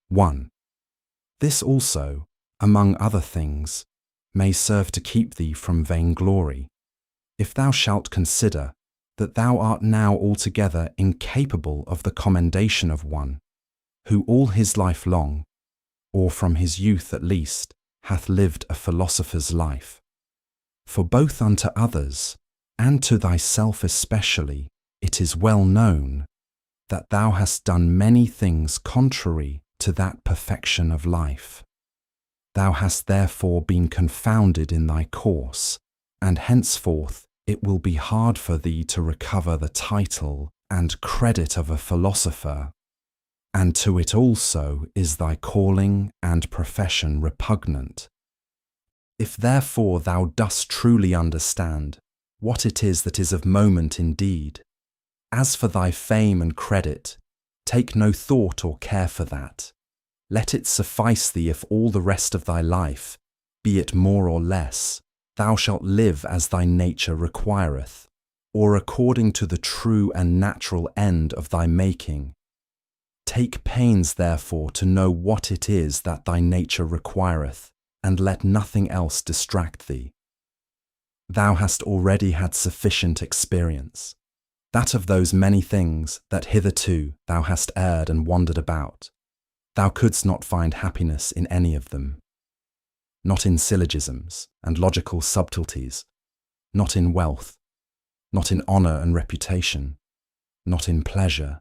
1. This also, among other things, may serve to keep thee from vainglory, if thou shalt consider that thou art now altogether incapable of the commendation of one, who all his life long, or from his youth at least, hath lived a philosopher's life. For both unto others, and to thyself especially, it is well known that thou hast done many things contrary to that perfection of life. Thou hast therefore been confounded in thy course, and henceforth it will be hard for thee to recover the title and credit of a philosopher, and to it also is thy calling and profession repugnant. If therefore thou dost truly understand what it is that is of moment indeed, as for thy fame and credit, take no thought or care for that. Let it suffice thee if all the rest of thy life, be it more or less, thou shalt live as thy nature requireth, or according to the true and natural end of thy making. Take pains therefore to know what it is that thy nature requireth, and let nothing else distract thee. Thou hast already had sufficient experience, that of those many things that hitherto thou hast erred and wandered about. Thou couldst not find happiness in any of them, not in syllogisms and logical subtleties, not in wealth, not in honour and reputation, not in pleasure,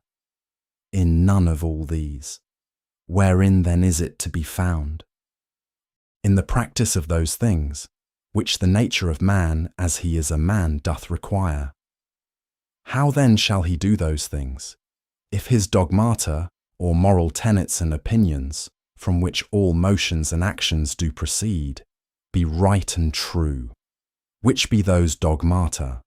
in none of all these. Wherein then is it to be found? In the practice of those things, which the nature of man, as he is a man, doth require. How then shall he do those things, if his dogmata, or moral tenets and opinions, from which all motions and actions do proceed, be right and true? Which be those dogmata?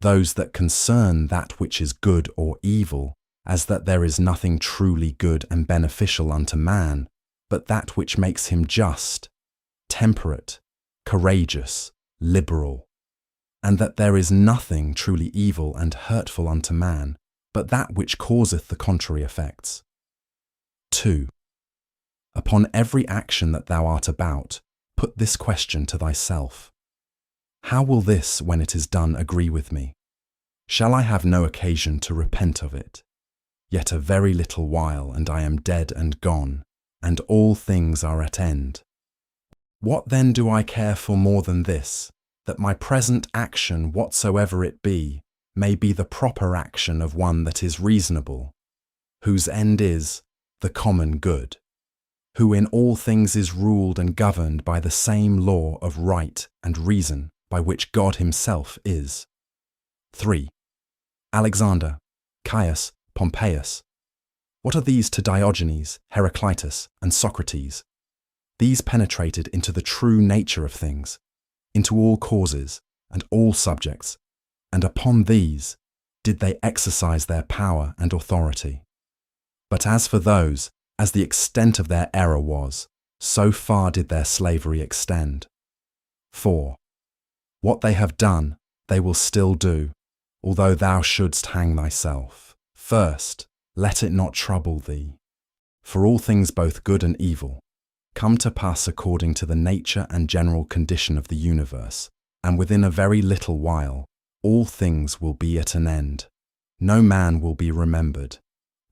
Those that concern that which is good or evil, as that there is nothing truly good and beneficial unto man, but that which makes him just, temperate, courageous, liberal, and that there is nothing truly evil and hurtful unto man, but that which causeth the contrary effects. 2. Upon every action that thou art about, put this question to thyself: how will this, when it is done, agree with me? Shall I have no occasion to repent of it? Yet a very little while, and I am dead and gone, and all things are at end. What then do I care for more than this, that my present action, whatsoever it be, may be the proper action of one that is reasonable, whose end is the common good, who in all things is ruled and governed by the same law of right and reason by which God himself is. 3. Alexander, Caius, Pompeius. What are these to Diogenes, Heraclitus, and Socrates? These penetrated into the true nature of things, into all causes and all subjects, and upon these did they exercise their power and authority. But as for those, as the extent of their error was, so far did their slavery extend. 4. What they have done, they will still do, although thou shouldst hang thyself. First, let it not trouble thee. For all things both good and evil come to pass according to the nature and general condition of the universe, and within a very little while all things will be at an end. No man will be remembered,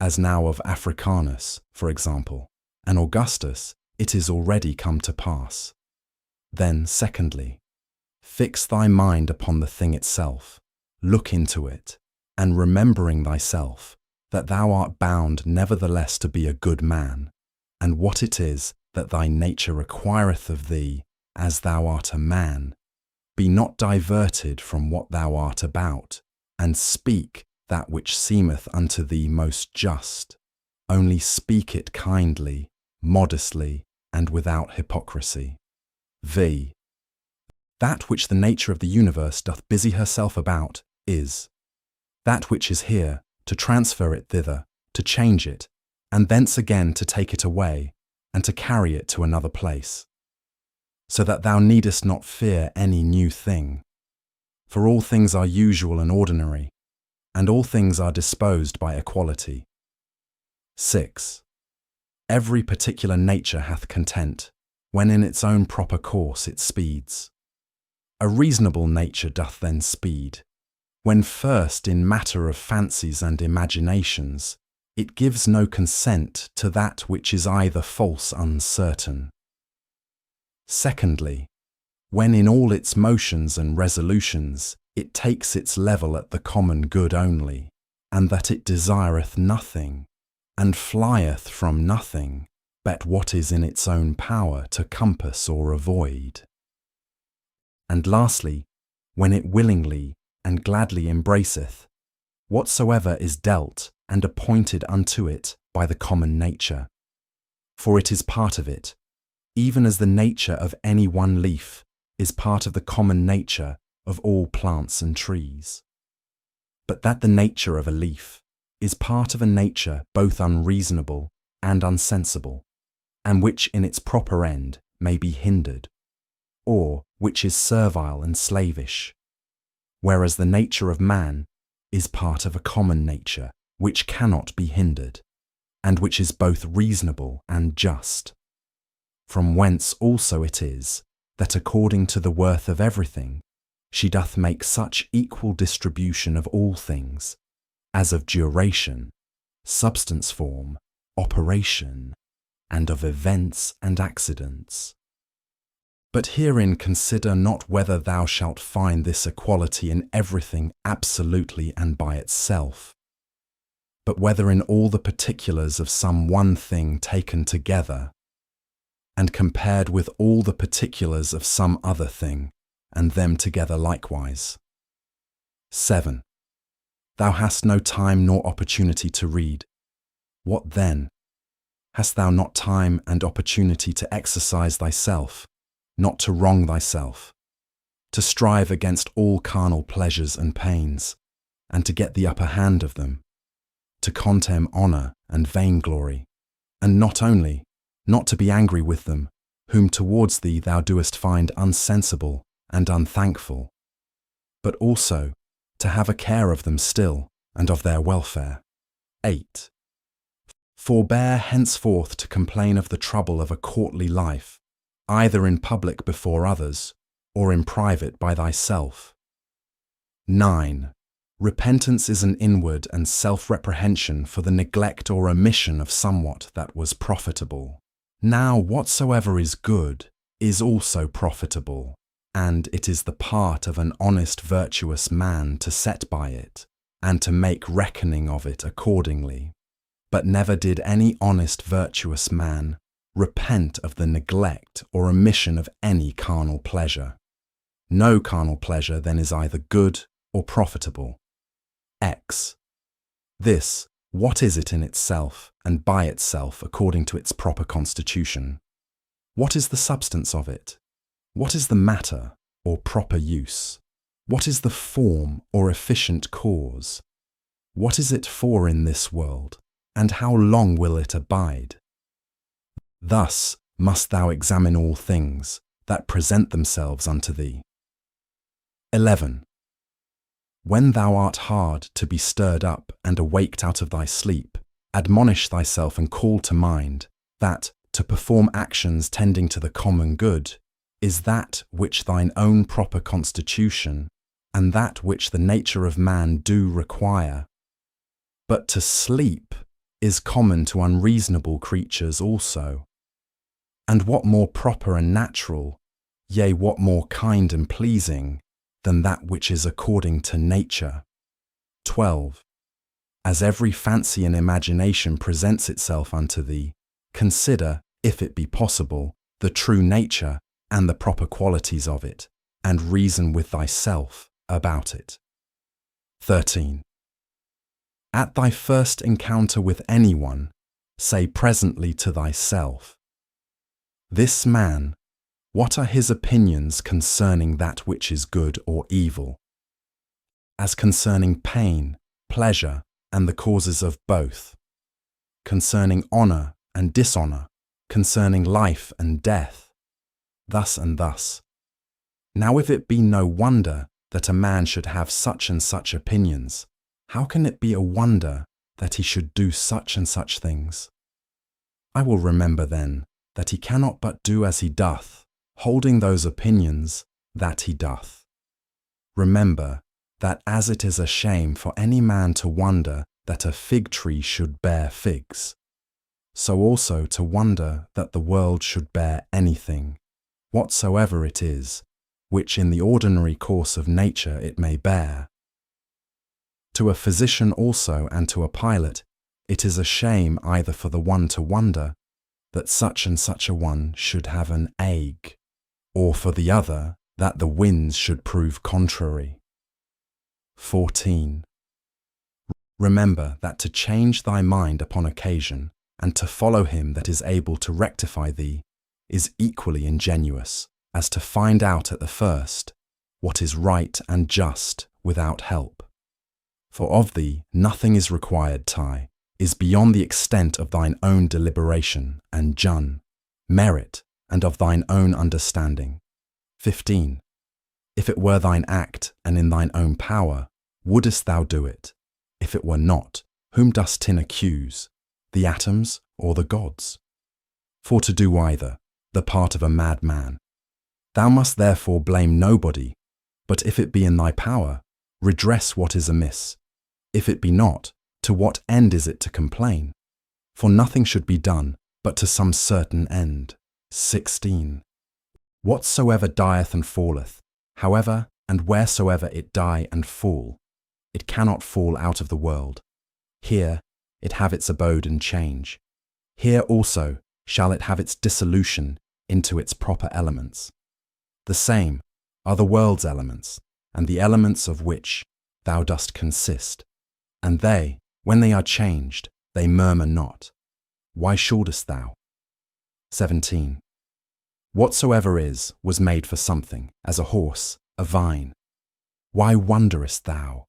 as now of Africanus, for example, and Augustus it is already come to pass. Then, secondly, fix thy mind upon the thing itself, look into it, and remembering thyself, that thou art bound nevertheless to be a good man, and what it is that thy nature requireth of thee, as thou art a man, be not diverted from what thou art about, and speak that which seemeth unto thee most just. Only speak it kindly, modestly, and without hypocrisy. V. That which the nature of the universe doth busy herself about is. That which is here, to transfer it thither, to change it, and thence again to take it away, and to carry it to another place. So that thou needest not fear any new thing. For all things are usual and ordinary, and all things are disposed by equality. 6. Every particular nature hath content, when in its own proper course it speeds. A reasonable nature doth then speed, when first in matter of fancies and imaginations it gives no consent to that which is either false uncertain. Secondly, when in all its motions and resolutions it takes its level at the common good only, and that it desireth nothing, and flieth from nothing, but what is in its own power to compass or avoid. And lastly, when it willingly and gladly embraceth whatsoever is dealt and appointed unto it by the common nature, for it is part of it, even as the nature of any one leaf is part of the common nature of all plants and trees. But that the nature of a leaf is part of a nature both unreasonable and unsensible, and which in its proper end may be hindered, or which is servile and slavish, whereas the nature of man is part of a common nature which cannot be hindered, and which is both reasonable and just. From whence also it is that according to the worth of everything she doth make such equal distribution of all things, as of duration, substance form, operation, and of events and accidents. But herein consider not whether thou shalt find this equality in everything absolutely and by itself, but whether in all the particulars of some one thing taken together, and compared with all the particulars of some other thing, and them together likewise. 7. Thou hast no time nor opportunity to read. What then? Hast thou not time and opportunity to exercise thyself, not to wrong thyself, to strive against all carnal pleasures and pains, and to get the upper hand of them, to contemn honour and vainglory, and not only, not to be angry with them, whom towards thee thou doest find unsensible and unthankful, but also to have a care of them still, and of their welfare. 8. Forbear henceforth to complain of the trouble of a courtly life, either in public before others, or in private by thyself. 9. Repentance is an inward and self-reprehension for the neglect or omission of somewhat that was profitable. Now whatsoever is good is also profitable, and it is the part of an honest virtuous man to set by it, and to make reckoning of it accordingly. But never did any honest virtuous man repent of the neglect or omission of any carnal pleasure. No carnal pleasure then is either good or profitable. X. This, what is it in itself and by itself according to its proper constitution? What is the substance of it? What is the matter or proper use? What is the form or efficient cause? What is it for in this world, and how long will it abide? Thus must thou examine all things that present themselves unto thee. 11. When thou art hard to be stirred up and awaked out of thy sleep, admonish thyself and call to mind that, to perform actions tending to the common good, is that which thine own proper constitution, and that which the nature of man do require. But to sleep is common to unreasonable creatures also. And what more proper and natural, yea, what more kind and pleasing, than that which is according to nature? 12. As every fancy and imagination presents itself unto thee, consider, if it be possible, the true nature and the proper qualities of it, and reason with thyself about it. 13. At thy first encounter with anyone, say presently to thyself, this man, what are his opinions concerning that which is good or evil? As concerning pain, pleasure, and the causes of both, concerning honour and dishonour, concerning life and death, thus and thus. Now if it be no wonder that a man should have such and such opinions, how can it be a wonder that he should do such and such things? I will remember then that he cannot but do as he doth, holding those opinions that he doth. Remember that as it is a shame for any man to wonder that a fig tree should bear figs, so also to wonder that the world should bear anything, whatsoever it is, which in the ordinary course of nature it may bear. To a physician also and to a pilot, it is a shame either for the one to wonder that such and such a one should have an ague, or for the other that the winds should prove contrary. 14. Remember that to change thy mind upon occasion and to follow him that is able to rectify thee is equally ingenuous as to find out at the first what is right and just without help. For of thee nothing is required, Tai, is beyond the extent of thine own deliberation and jun, merit, and of thine own understanding. 15. If it were thine act and in thine own power, wouldest thou do it? If it were not, whom dost tin accuse, the atoms or the gods? For to do either, the part of a madman. Thou must therefore blame nobody, but if it be in thy power, redress what is amiss. If it be not, to what end is it to complain? For nothing should be done but to some certain end. 16. Whatsoever dieth and falleth, however and wheresoever it die and fall, it cannot fall out of the world. Here it have its abode and change. Here also shall it have its dissolution into its proper elements. The same are the world's elements, and the elements of which thou dost consist. And they, when they are changed, they murmur not. Why shouldest thou? 17. Whatsoever is was made for something, as a horse, a vine. Why wonderest thou?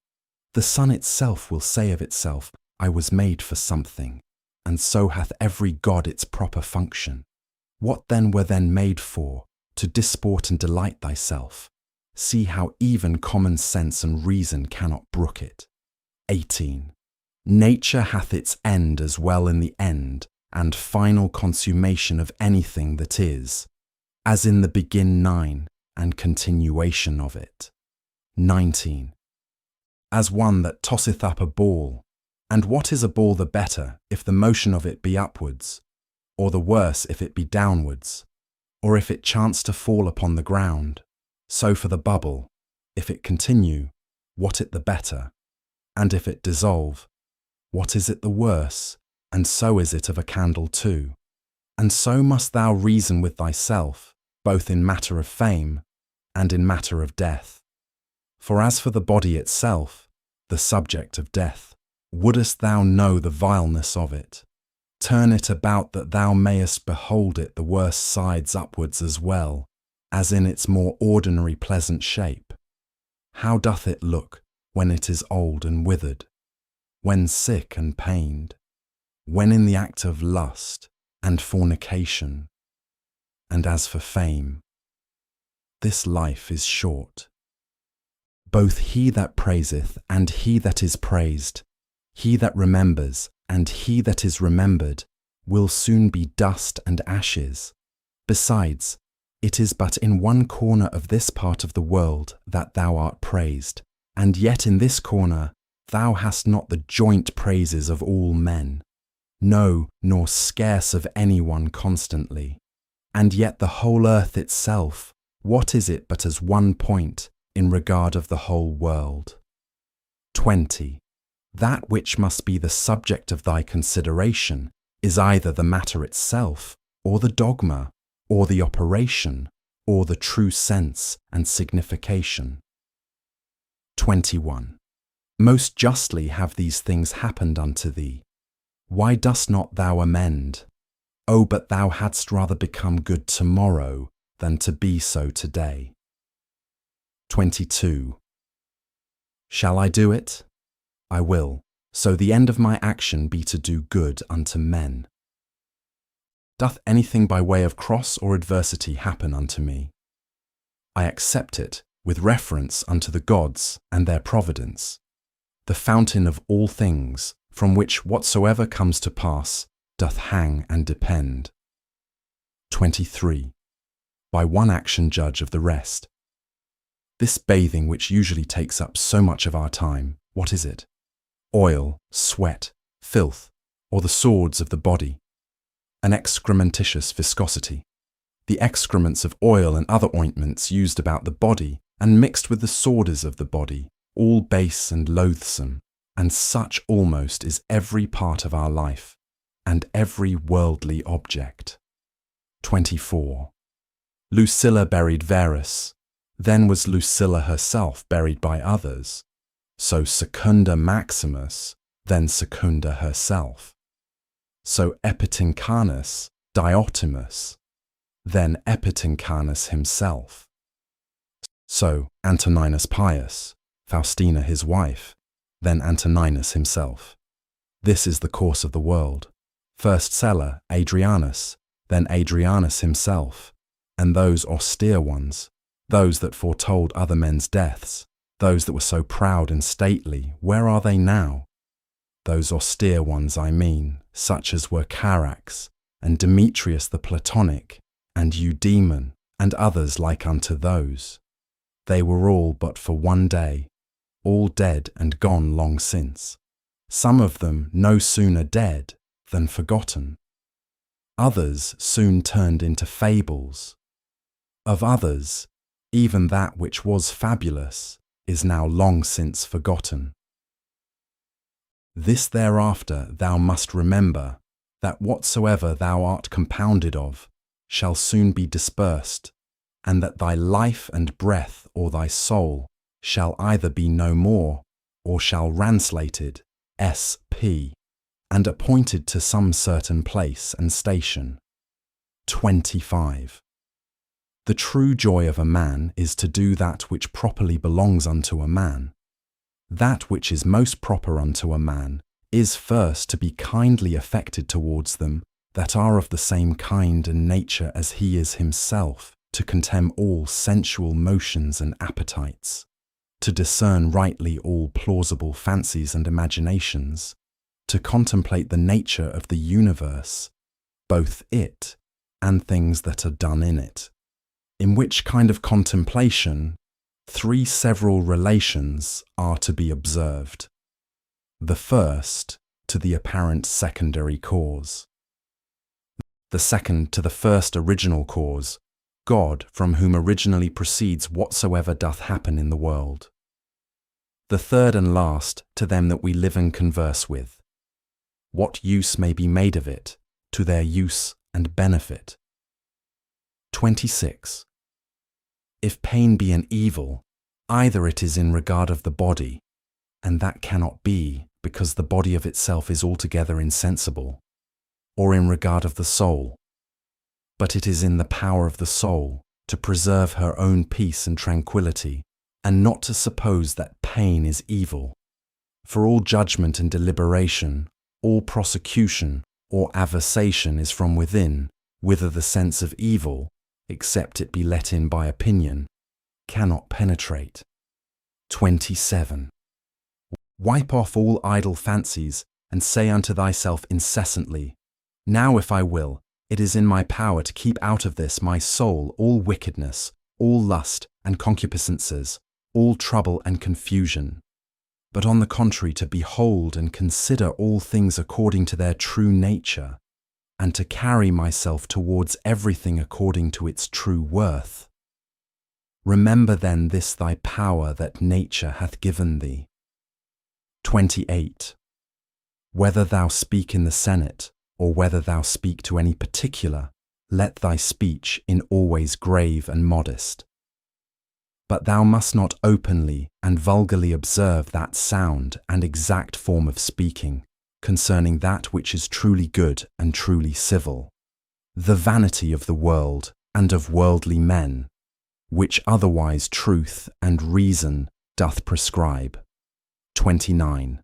The sun itself will say of itself, I was made for something, and so hath every god its proper function. What then were then made for? To disport and delight thyself. See how even common sense and reason cannot brook it. 18. Nature hath its end as well in the end and final consummation of anything that is, as in the begin 9 and continuation of it. 19. As one that tosseth up a ball, and what is a ball the better if the motion of it be upwards, or the worse if it be downwards, or if it chance to fall upon the ground? So for the bubble, if it continue, what it the better? And if it dissolve, what is it the worse? And so is it of a candle too. And so must thou reason with thyself, both in matter of fame and in matter of death. For as for the body itself, the subject of death, wouldest thou know the vileness of it, turn it about that thou mayest behold it the worse sides upwards as well, as in its more ordinary pleasant shape. How doth it look when it is old and withered, when sick and pained, when in the act of lust and fornication? And as for fame, this life is short. Both he that praiseth and he that is praised, he that remembers and he that is remembered, will soon be dust and ashes. Besides, it is but in one corner of this part of the world that thou art praised, and yet in this corner thou hast not the joint praises of all men, no, nor scarce of any one constantly. And yet the whole earth itself, what is it but as one point in regard of the whole world? 20. That which must be the subject of thy consideration is either the matter itself, or the dogma, or the operation, or the true sense and signification. 21. Most justly have these things happened unto thee. Why dost not thou amend? Oh, but thou hadst rather become good tomorrow than to be so today. 22. Shall I do it? I will, so the end of my action be to do good unto men. Doth anything by way of cross or adversity happen unto me? I accept it with reference unto the gods and their providence, the fountain of all things, from which whatsoever comes to pass doth hang and depend. 23. By one action judge of the rest. This bathing which usually takes up so much of our time, what is it? Oil, sweat, filth, or the swords of the body? An excrementitious viscosity. The excrements of oil and other ointments used about the body and mixed with the sordors of the body, all base and loathsome, and such almost is every part of our life, and every worldly object. 24. Lucilla buried Verus, then was Lucilla herself buried by others, so Secunda Maximus, then Secunda herself. So Epitincanus, Diotimus, then Epitincanus himself. So Antoninus Pius, Faustina his wife, then Antoninus himself. This is the course of the world. First Celer, Adrianus, then Adrianus himself, and those austere ones, those that foretold other men's deaths, those that were so proud and stately, where are they now? Those austere ones I mean, such as were Charax, and Demetrius the Platonic, and Eudaemon, and others like unto those. They were all but for one day, all dead and gone long since. Some of them no sooner dead than forgotten. Others soon turned into fables. Of others, even that which was fabulous is now long since forgotten. This thereafter thou must remember, that whatsoever thou art compounded of shall soon be dispersed, and that thy life and breath or thy soul shall either be no more, or shall ranslated, S.P., and appointed to some certain place and station. 25. The true joy of a man is to do that which properly belongs unto a man. That which is most proper unto a man is first to be kindly affected towards them that are of the same kind and nature as he is himself, to contemn all sensual motions and appetites, to discern rightly all plausible fancies and imaginations, to contemplate the nature of the universe, both it and things that are done in it. In which kind of contemplation, three several relations are to be observed. The first, to the apparent secondary cause. The second, to the first original cause, God, from whom originally proceeds whatsoever doth happen in the world. The third and last, to them that we live and converse with. What use may be made of it, to their use and benefit. 26. If pain be an evil, either it is in regard of the body, and that cannot be, because the body of itself is altogether insensible, or in regard of the soul, but it is in the power of the soul to preserve her own peace and tranquillity, and not to suppose that pain is evil. For all judgment and deliberation, all prosecution or aversation is from within, whither the sense of evil, except it be let in by opinion, cannot penetrate. 27. Wipe off all idle fancies, and say unto thyself incessantly, Now if I will, it is in my power to keep out of this my soul all wickedness, all lust and concupiscences, all trouble and confusion. But on the contrary to behold and consider all things according to their true nature, and to carry myself towards everything according to its true worth. Remember then this thy power that nature hath given thee. 28. Whether thou speak in the Senate, or whether thou speak to any particular, let thy speech in always grave and modest. But thou must not openly and vulgarly observe that sound and exact form of speaking, concerning that which is truly good and truly civil, the vanity of the world and of worldly men, which otherwise truth and reason doth prescribe. 29.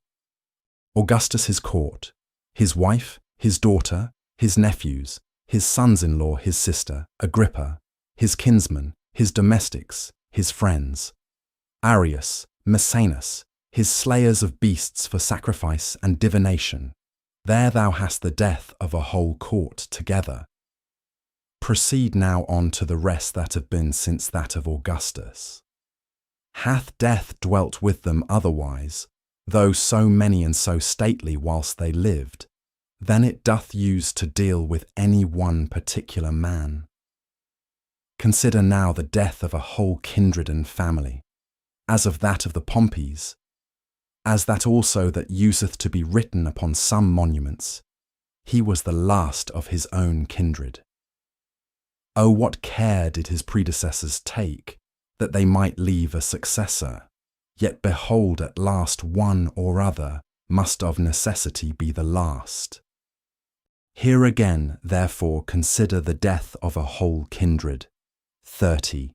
Augustus his court, his wife, his daughter, his nephews, his sons-in-law, his sister, Agrippa, his kinsmen, his domestics, his friends, Arius, Maecenas, his slayers of beasts for sacrifice and divination, There thou hast the death of a whole court together. Proceed now on to the rest that have been since that of Augustus. Hath death dwelt with them otherwise, though so many and so stately whilst they lived, than it doth use to deal with any one particular man? Consider now the death of a whole kindred and family, as of that of the Pompeys, as that also that useth to be written upon some monuments, he was the last of his own kindred. Oh, what care did his predecessors take, that they might leave a successor, yet behold at last one or other must of necessity be the last. Here again, therefore, consider the death of a whole kindred. 30.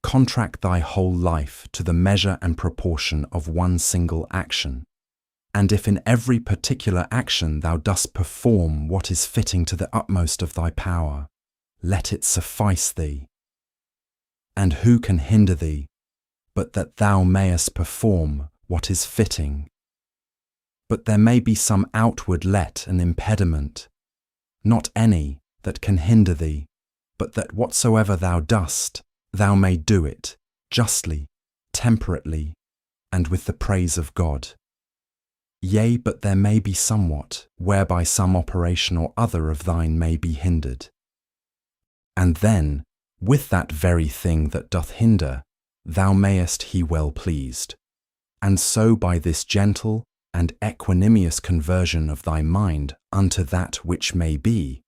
Contract thy whole life to the measure and proportion of one single action, and if in every particular action thou dost perform what is fitting to the utmost of thy power, let it suffice thee. And who can hinder thee, but that thou mayest perform what is fitting? But there may be some outward let and impediment, not any that can hinder thee, but that whatsoever thou dost, thou may do it justly, temperately, and with the praise of God. Yea, but there may be somewhat, whereby some operation or other of thine may be hindered. And then, with that very thing that doth hinder, thou mayest he well pleased. And so by this gentle and equanimous conversion of thy mind unto that which may be,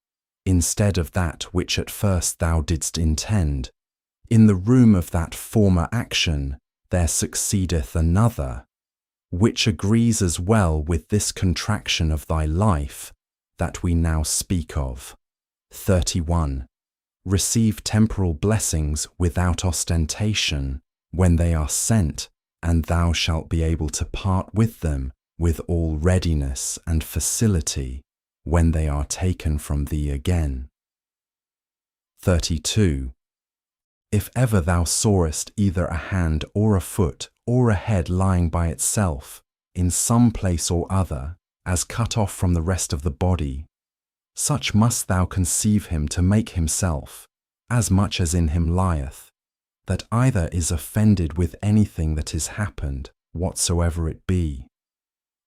instead of that which at first thou didst intend, in the room of that former action there succeedeth another, which agrees as well with this contraction of thy life that we now speak of. 31. Receive temporal blessings without ostentation when they are sent, and thou shalt be able to part with them with all readiness and facility when they are taken from thee again. 32. If ever thou sawest either a hand or a foot or a head lying by itself, in some place or other, as cut off from the rest of the body, such must thou conceive him to make himself, as much as in him lieth, that either is offended with anything that is happened, whatsoever it be,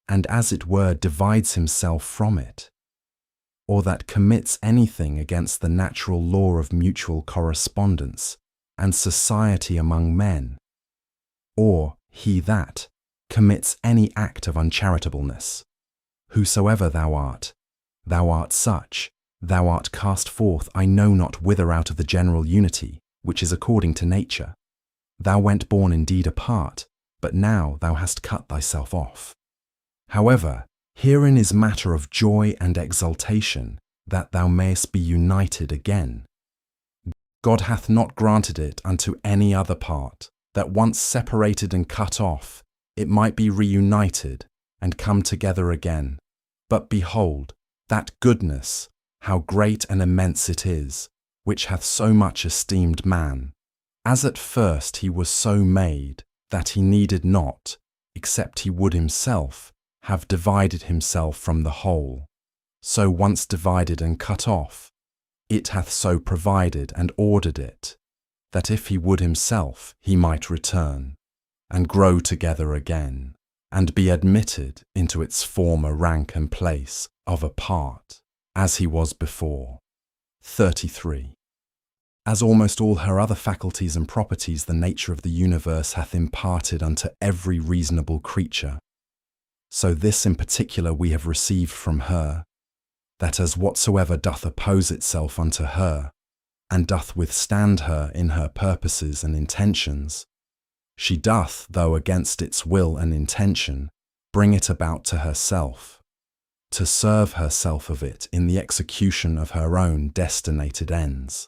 and as it were divides himself from it, or that commits anything against the natural law of mutual correspondence and society among men, or he that commits any act of uncharitableness. Whosoever thou art such, thou art cast forth I know not whither out of the general unity, which is according to nature. Thou went born indeed apart, but now thou hast cut thyself off. However, herein is matter of joy and exultation, that thou mayest be united again. God hath not granted it unto any other part, that once separated and cut off, it might be reunited and come together again. But behold, that goodness, how great and immense it is, which hath so much esteemed man, as at first he was so made that he needed not, except he would himself, have divided himself from the whole. So once divided and cut off, it hath so provided and ordered it, that if he would himself, he might return, and grow together again, and be admitted into its former rank and place of a part, as he was before. 33. As almost all her other faculties and properties the nature of the universe hath imparted unto every reasonable creature, so this in particular we have received from her, that as whatsoever doth oppose itself unto her, and doth withstand her in her purposes and intentions, she doth, though against its will and intention, bring it about to herself, to serve herself of it in the execution of her own destinated ends.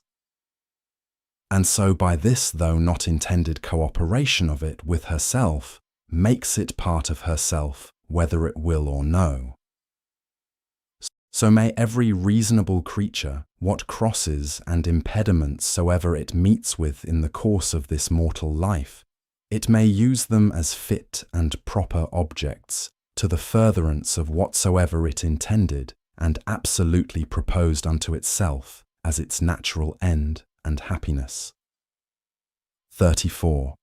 And so by this though not intended cooperation of it with herself, makes it part of herself, whether it will or no. So may every reasonable creature, what crosses and impediments soever it meets with in the course of this mortal life, it may use them as fit and proper objects, to the furtherance of whatsoever it intended and absolutely proposed unto itself as its natural end and happiness. 34.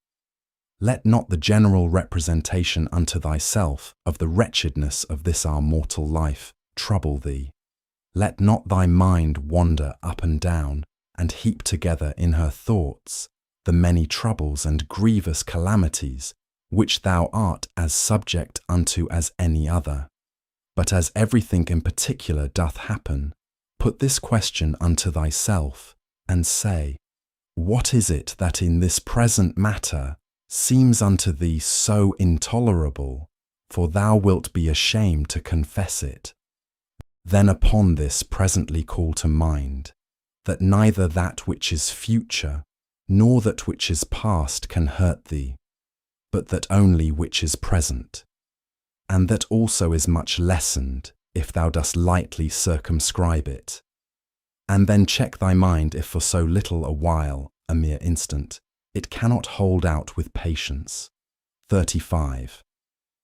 Let not the general representation unto thyself of the wretchedness of this our mortal life trouble thee. Let not thy mind wander up and down, and heap together in her thoughts the many troubles and grievous calamities which thou art as subject unto as any other. But as everything in particular doth happen, put this question unto thyself, and say, what is it that in this present matter seems unto thee so intolerable, for thou wilt be ashamed to confess it? Then upon this presently call to mind, that neither that which is future, nor that which is past can hurt thee, but that only which is present, and that also is much lessened if thou dost lightly circumscribe it. And then check thy mind if for so little a while, a mere instant, it cannot hold out with patience. 35.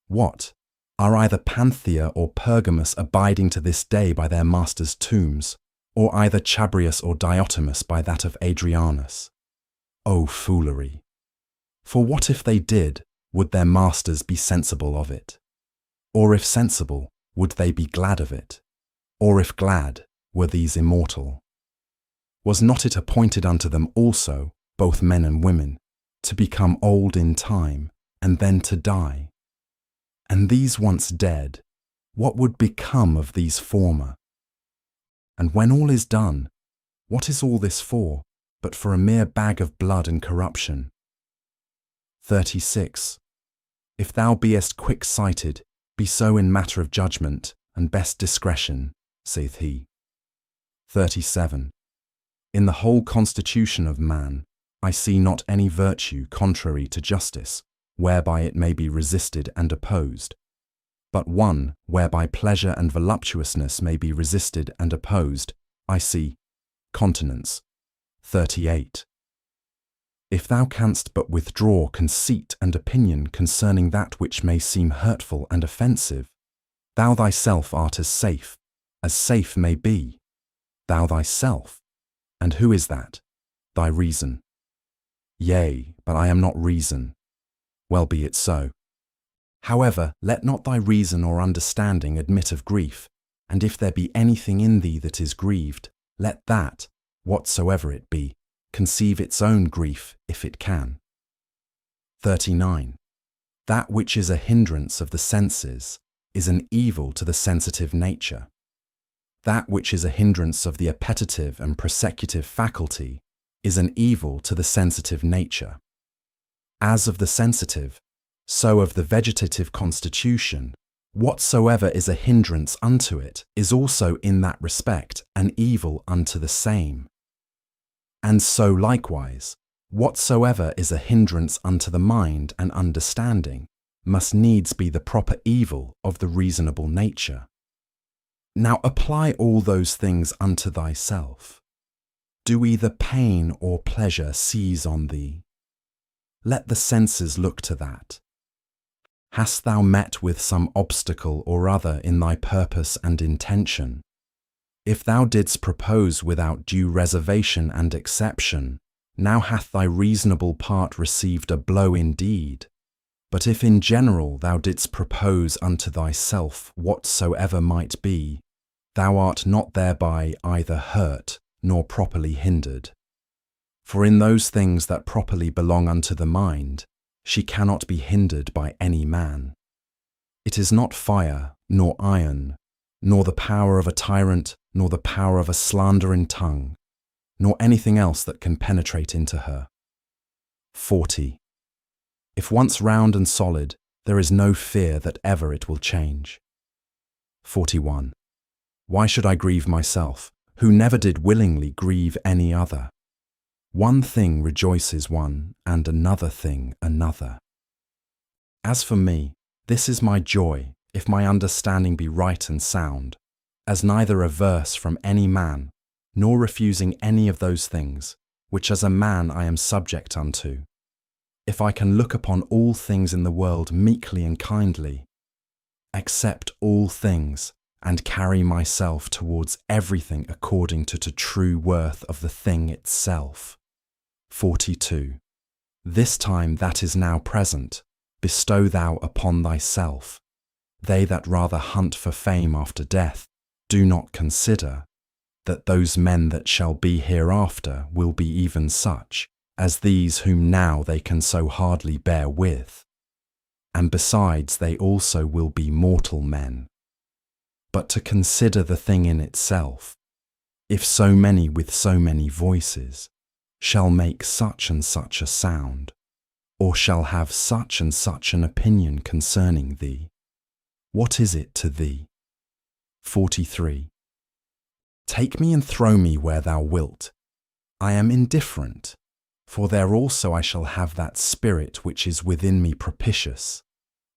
What? Are either Panthea or Pergamus abiding to this day by their masters' tombs, or either Chabrias or Diotimus by that of Adrianus? O foolery! For what if they did, would their masters be sensible of it? Or if sensible, would they be glad of it? Or if glad, were these immortal? Was not it appointed unto them also, both men and women, to become old in time, and then to die? And these once dead, what would become of these former? And when all is done, what is all this for, but for a mere bag of blood and corruption? 36. If thou beest quick-sighted, be so in matter of judgment, and best discretion, saith he. 37. In the whole constitution of man, I see not any virtue contrary to justice, whereby it may be resisted and opposed, but one whereby pleasure and voluptuousness may be resisted and opposed, I see continence. 38. If thou canst but withdraw conceit and opinion concerning that which may seem hurtful and offensive, thou thyself art as safe may be. Thou thyself. And who is that? Thy reason. Yea, but I am not reason. Well, be it so. However, let not thy reason or understanding admit of grief, and if there be anything in thee that is grieved, let that, whatsoever it be, conceive its own grief if it can. 39. That which is a hindrance of the senses is an evil to the sensitive nature. That which is a hindrance of the appetitive and prosecutive faculty is an evil to the sensitive nature. As of the sensitive, so of the vegetative constitution, whatsoever is a hindrance unto it is also in that respect an evil unto the same. And so likewise, whatsoever is a hindrance unto the mind and understanding must needs be the proper evil of the reasonable nature. Now apply all those things unto thyself. Do either pain or pleasure seize on thee? Let the senses look to that. Hast thou met with some obstacle or other in thy purpose and intention? If thou didst propose without due reservation and exception, now hath thy reasonable part received a blow indeed. But if in general thou didst propose unto thyself whatsoever might be, thou art not thereby either hurt nor properly hindered. For in those things that properly belong unto the mind, she cannot be hindered by any man. It is not fire, nor iron, nor the power of a tyrant, nor the power of a slandering tongue, nor anything else that can penetrate into her. 40. If once round and solid, there is no fear that ever it will change. 41. Why should I grieve myself, who never did willingly grieve any other? One thing rejoices one, and another thing another. As for me, this is my joy, if my understanding be right and sound, as neither averse from any man, nor refusing any of those things, which as a man I am subject unto. If I can look upon all things in the world meekly and kindly, accept all things, and carry myself towards everything according to the true worth of the thing itself. 42. This time that is now present, bestow thou upon thyself. They that rather hunt for fame after death do not consider that those men that shall be hereafter will be even such as these whom now they can so hardly bear with. And besides, they also will be mortal men. But to consider the thing in itself, if so many with so many voices shall make such and such a sound, or shall have such and such an opinion concerning thee, what is it to thee? 43. Take me and throw me where thou wilt. I am indifferent, for there also I shall have that spirit which is within me propitious,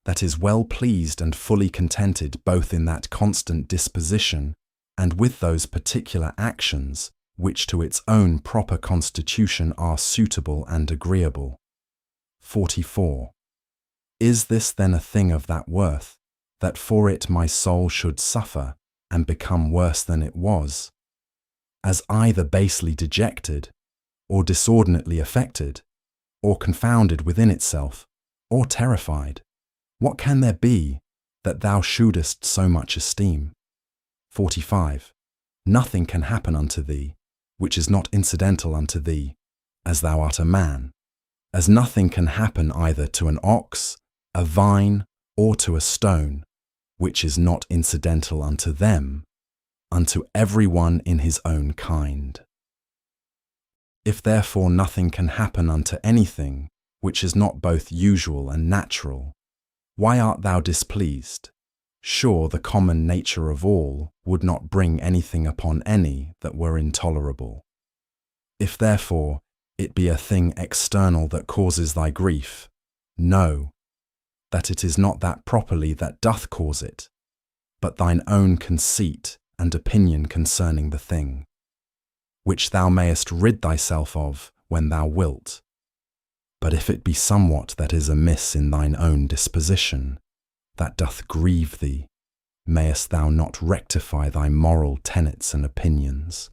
that is well pleased and fully contented both in that constant disposition and with those particular actions which to its own proper constitution are suitable and agreeable. 44. Is this then a thing of that worth, that for it my soul should suffer and become worse than it was, as either basely dejected, or disordinately affected, or confounded within itself, or terrified? What can there be that thou shouldest so much esteem? 45. Nothing can happen unto thee, which is not incidental unto thee, as thou art a man, as nothing can happen either to an ox, a vine, or to a stone, which is not incidental unto them, unto every one in his own kind. If therefore nothing can happen unto anything which is not both usual and natural, why art thou displeased? Sure, the common nature of all would not bring anything upon any that were intolerable. If therefore it be a thing external that causes thy grief, know that it is not that properly that doth cause it, but thine own conceit and opinion concerning the thing, which thou mayest rid thyself of when thou wilt. But if it be somewhat that is amiss in thine own disposition, that doth grieve thee, mayest thou not rectify thy moral tenets and opinions?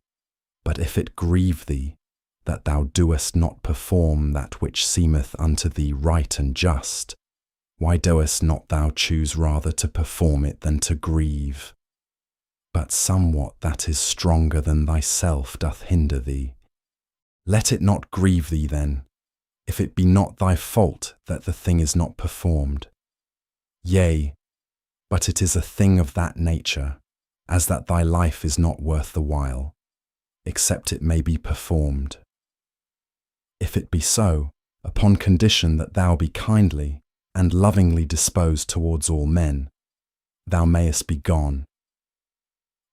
But if it grieve thee, that thou doest not perform that which seemeth unto thee right and just, why doest not thou choose rather to perform it than to grieve? But somewhat that is stronger than thyself doth hinder thee. Let it not grieve thee then, if it be not thy fault that the thing is not performed. Yea, but it is a thing of that nature, as that thy life is not worth the while, except it may be performed. If it be so, upon condition that thou be kindly and lovingly disposed towards all men, thou mayest be gone.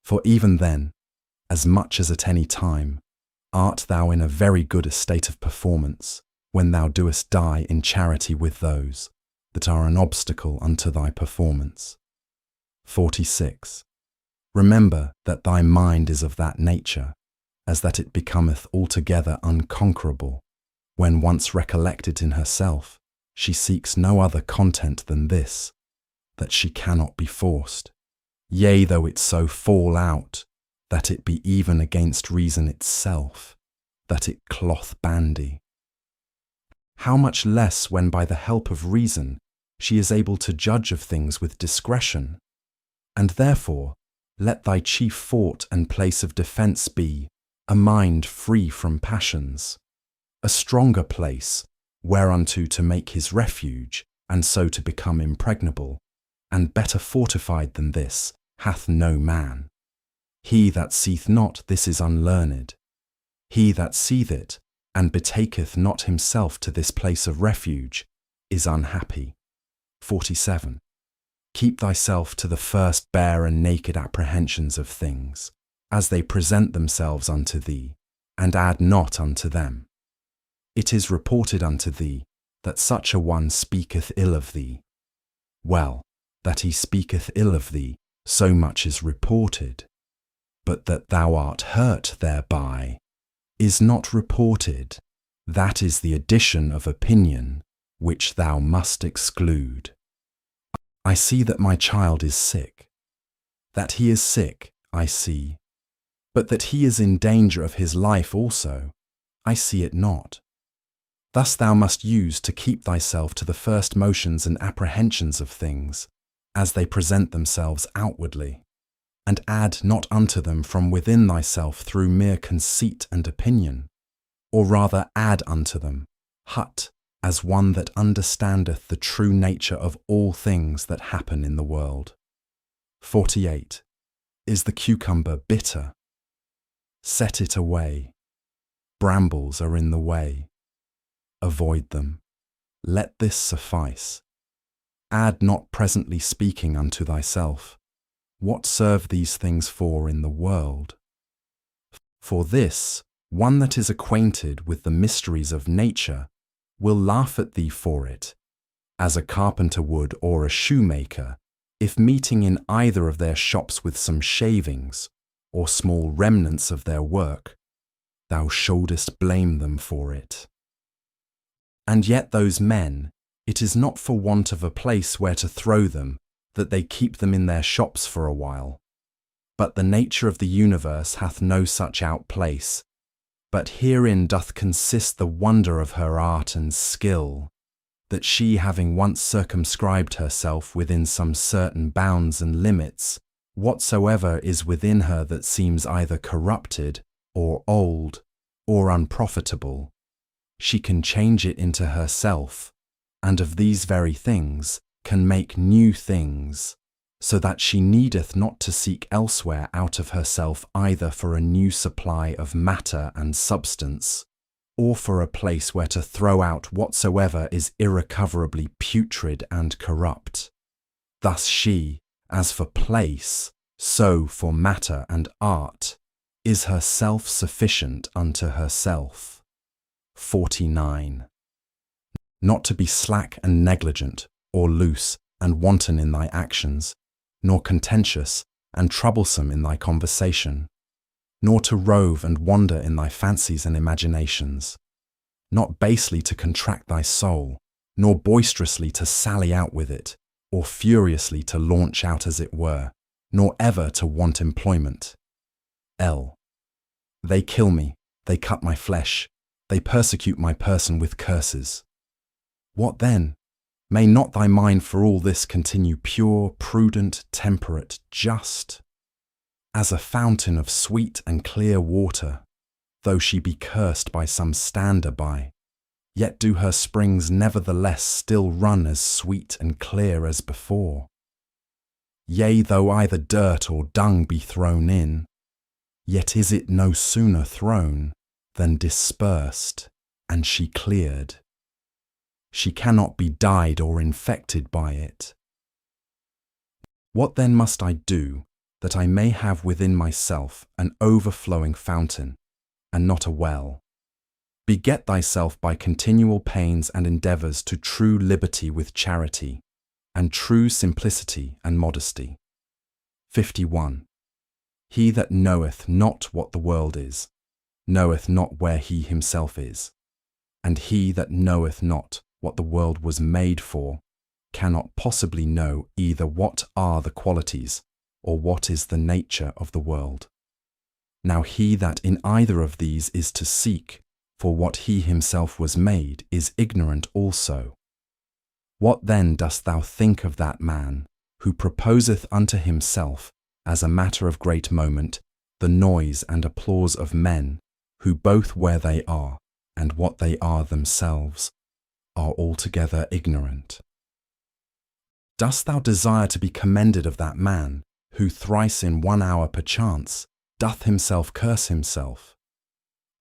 For even then, as much as at any time, art thou in a very good estate of performance, when thou doest die in charity with those that are an obstacle unto thy performance. 46. Remember that thy mind is of that nature, as that it becometh altogether unconquerable, when once recollected in herself, she seeks no other content than this, that she cannot be forced, yea, though it so fall out, that it be even against reason itself, that it cloth bandy. How much less when by the help of reason she is able to judge of things with discretion? And therefore let thy chief fort and place of defence be a mind free from passions, a stronger place whereunto to make his refuge, and so to become impregnable, and better fortified than this hath no man. He that seeth not this is unlearned. He that seeth it, and betaketh not himself to this place of refuge, is unhappy. 47. Keep thyself to the first bare and naked apprehensions of things, as they present themselves unto thee, and add not unto them. It is reported unto thee that such a one speaketh ill of thee. Well, that he speaketh ill of thee, so much is reported, but that thou art hurt thereby is not reported. That is the addition of opinion which thou must exclude. I see that my child is sick. That he is sick, I see. But that he is in danger of his life also, I see it not. Thus thou must use to keep thyself to the first motions and apprehensions of things, as they present themselves outwardly, and add not unto them from within thyself through mere conceit and opinion, or rather add unto them, as one that understandeth the true nature of all things that happen in the world. 48. Is the cucumber bitter? Set it away. Brambles are in the way. Avoid them. Let this suffice. Add not presently speaking unto thyself, what serve these things for in the world? For this, one that is acquainted with the mysteries of nature will laugh at thee for it, as a carpenter would or a shoemaker, if meeting in either of their shops with some shavings, or small remnants of their work, thou shouldest blame them for it. And yet those men, it is not for want of a place where to throw them, that they keep them in their shops for a while. But the nature of the universe hath no such outplace, but herein doth consist the wonder of her art and skill, that she having once circumscribed herself within some certain bounds and limits, whatsoever is within her that seems either corrupted, or old, or unprofitable, she can change it into herself, and of these very things can make new things, so that she needeth not to seek elsewhere out of herself either for a new supply of matter and substance, or for a place where to throw out whatsoever is irrecoverably putrid and corrupt. Thus she, as for place, so for matter and art, is herself sufficient unto herself. 49. Not to be slack and negligent, or loose and wanton in thy actions, nor contentious and troublesome in thy conversation, nor to rove and wander in thy fancies and imaginations, not basely to contract thy soul, nor boisterously to sally out with it, or furiously to launch out as it were, nor ever to want employment. L. They kill me, they cut my flesh, they persecute my person with curses. What then? May not thy mind for all this continue pure, prudent, temperate, just, as a fountain of sweet and clear water, though she be cursed by some stander by, yet do her springs nevertheless still run as sweet and clear as before. Yea, though either dirt or dung be thrown in, yet is it no sooner thrown than dispersed, and she cleared. She cannot be dyed or infected by it. What then must I do, that I may have within myself an overflowing fountain, and not a well? Beget thyself by continual pains and endeavours to true liberty with charity, and true simplicity and modesty. 51. He that knoweth not what the world is, knoweth not where he himself is, and he that knoweth not what the world was made for, cannot possibly know either what are the qualities, or what is the nature of the world. Now he that in either of these is to seek for what he himself was made is ignorant also. What then dost thou think of that man, who proposeth unto himself, as a matter of great moment, the noise and applause of men, who both where they are, and what they are themselves, are altogether ignorant? Dost thou desire to be commended of that man, who thrice in 1 hour perchance doth himself curse himself?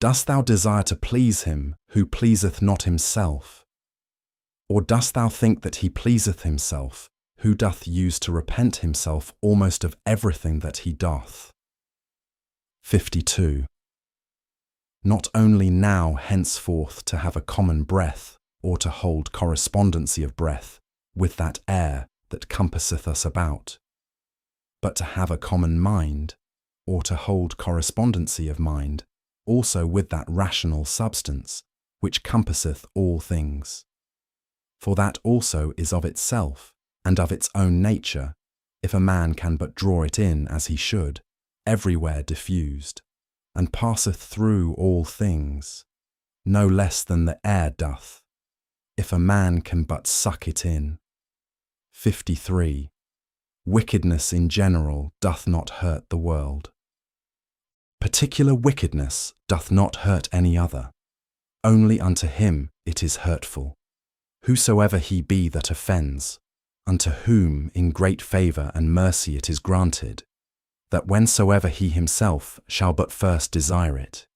Dost thou desire to please him, who pleaseth not himself? Or dost thou think that he pleaseth himself, who doth use to repent himself almost of everything that he doth? 52. Not only now henceforth to have a common breath, or to hold correspondency of breath with that air that compasseth us about, but to have a common mind, or to hold correspondency of mind also with that rational substance which compasseth all things. For that also is of itself, and of its own nature, if a man can but draw it in as he should, everywhere diffused, and passeth through all things, no less than the air doth, if a man can but suck it in. 53. Wickedness in general doth not hurt the world. Particular wickedness doth not hurt any other. Only unto him it is hurtful, whosoever he be that offends, unto whom in great favour and mercy it is granted, that whensoever he himself shall but first desire it,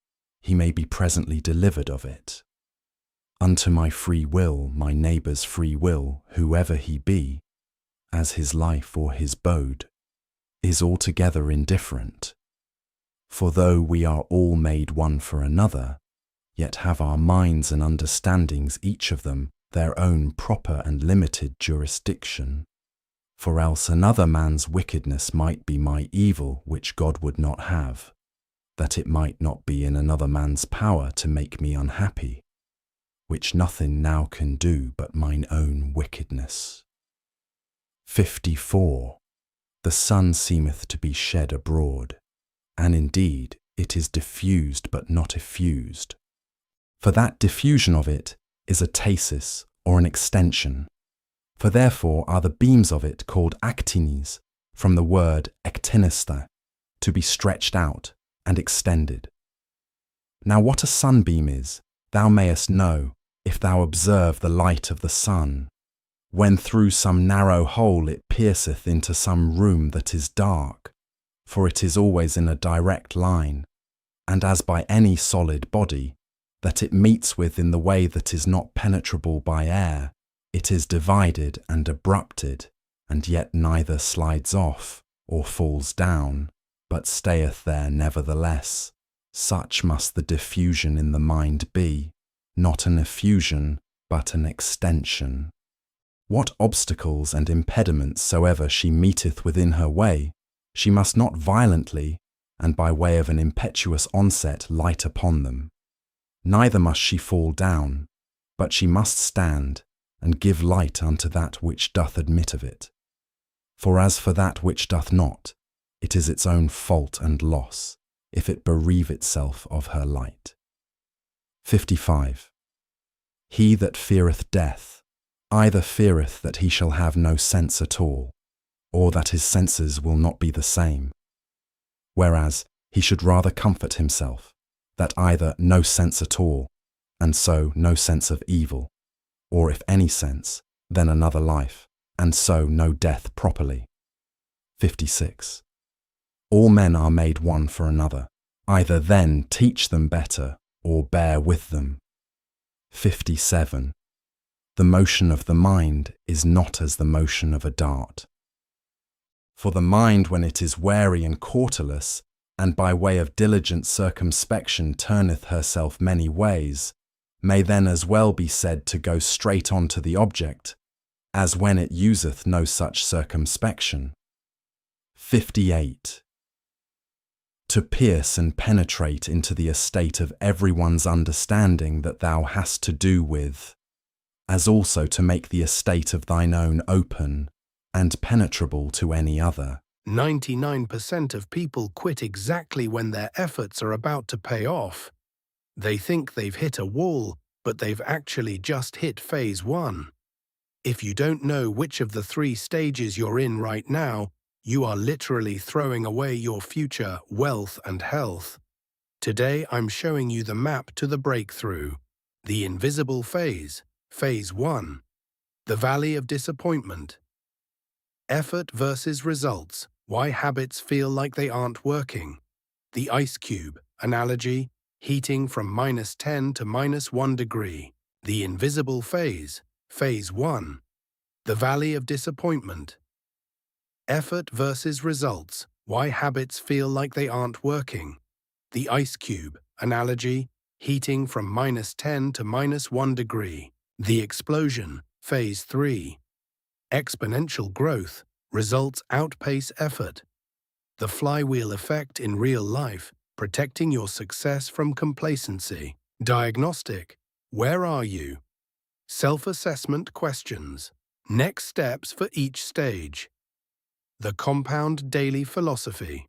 he may be presently delivered of it. Unto my free will, my neighbour's free will, whoever he be, as his life or his bode, is altogether indifferent. For though we are all made one for another, yet have our minds and understandings each of them their own proper and limited jurisdiction. For else another man's wickedness might be my evil which God would not have, that it might not be in another man's power to make me unhappy, which nothing now can do but mine own wickedness. 54. The sun seemeth to be shed abroad, and indeed it is diffused but not effused. For that diffusion of it is a tasis or an extension. For therefore are the beams of it called actines, from the word ektinista, to be stretched out and extended. Now what a sunbeam is, thou mayest know, if thou observe the light of the sun, when through some narrow hole it pierceth into some room that is dark, for it is always in a direct line, and as by any solid body, that it meets with in the way that is not penetrable by air, it is divided and abrupted, and yet neither slides off or falls down, but stayeth there nevertheless. Such must the diffusion in the mind be, not an effusion, but an extension. What obstacles and impediments soever she meeteth within her way, she must not violently, and by way of an impetuous onset, light upon them. Neither must she fall down, but she must stand, and give light unto that which doth admit of it. For as for that which doth not, it is its own fault and loss, if it bereave itself of her light. 55. He that feareth death, either feareth that he shall have no sense at all, or that his senses will not be the same, whereas he should rather comfort himself, that either no sense at all, and so no sense of evil, or if any sense, then another life, and so no death properly. 56. All men are made one for another, either then teach them better, or bear with them. 57. The motion of the mind is not as the motion of a dart. For the mind, when it is wary and cautelous, and by way of diligent circumspection turneth herself many ways, may then as well be said to go straight on to the object, as when it useth no such circumspection. 58. To pierce and penetrate into the estate of every one's understanding that thou hast to do with, as also to make the estate of thine own open and penetrable to any other. 99% of people quit exactly when their efforts are about to pay off. They think they've hit a wall, but they've actually just hit phase 1. If you don't know which of the 3 stages you're in right now, you are literally throwing away your future wealth and health. Today I'm showing you the map to the breakthrough. The invisible phase, phase 1. The valley of disappointment. Effort versus results. Why habits feel like they aren't working. The ice cube analogy, heating from -10 to -1 degree. The invisible phase, phase 1. The valley of disappointment. Effort versus results. Why habits feel like they aren't working. The ice cube analogy, heating from -10 to -1 degree. The explosion, phase 3. Exponential growth. Results outpace effort. The flywheel effect in real life, protecting your success from complacency. Diagnostic. Where are you? Self-assessment questions. Next steps for each stage. The compound daily philosophy.